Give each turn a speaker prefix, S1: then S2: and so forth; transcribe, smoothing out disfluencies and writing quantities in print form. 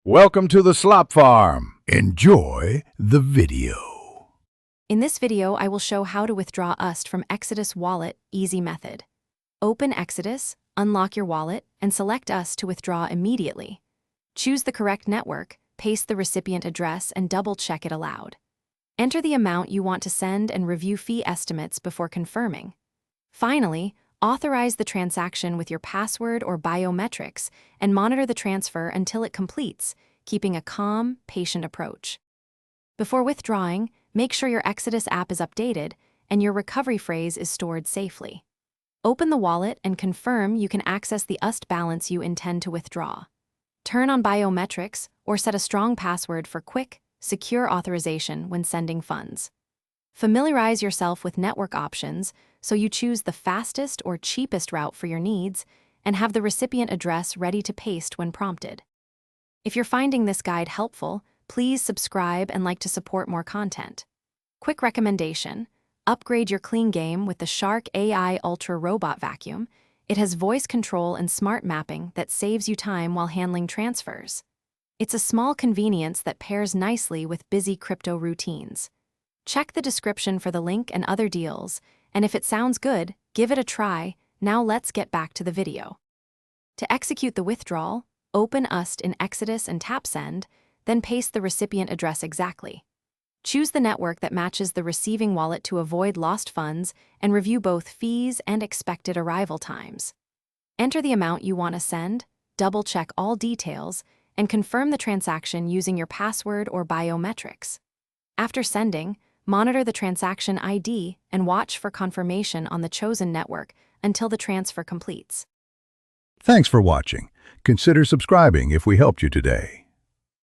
S1: Welcome to the Slop Farm. Enjoy the video.
S2: In this video, I will show how to withdraw USD from Exodus Wallet easy method. Open Exodus, unlock your wallet, and select USD to withdraw immediately. Choose the correct network, paste the recipient address, and double-check it aloud. Enter the amount you want to send and review fee estimates before confirming. Finally, authorize the transaction with your password or biometrics and monitor the transfer until it completes, keeping a calm, patient approach. Before withdrawing, make sure your Exodus app is updated and your recovery phrase is stored safely. Open the wallet and confirm you can access the USD balance you intend to withdraw. Turn on biometrics or set a strong password for quick, secure authorization when sending funds. Familiarize yourself with network options so you choose the fastest or cheapest route for your needs and have the recipient address ready to paste when prompted. If you're finding this guide helpful, please subscribe and like to support more content. Quick recommendation: upgrade your clean game with the Shark AI Ultra Robot Vacuum. It has voice control and smart mapping that saves you time while handling transfers. It's a small convenience that pairs nicely with busy crypto routines. Check the description for the link and other deals, and if it sounds good, give it a try. Now let's get back to the video. To execute the withdrawal, open USD in Exodus and tap Send, then paste the recipient address exactly. Choose the network that matches the receiving wallet to avoid lost funds and review both fees and expected arrival times. Enter the amount you want to send, double-check all details, and confirm the transaction using your password or biometrics. After sending, monitor the transaction ID and watch for confirmation on the chosen network until the transfer completes.
S1: Thanks for watching. Consider subscribing if we helped you today.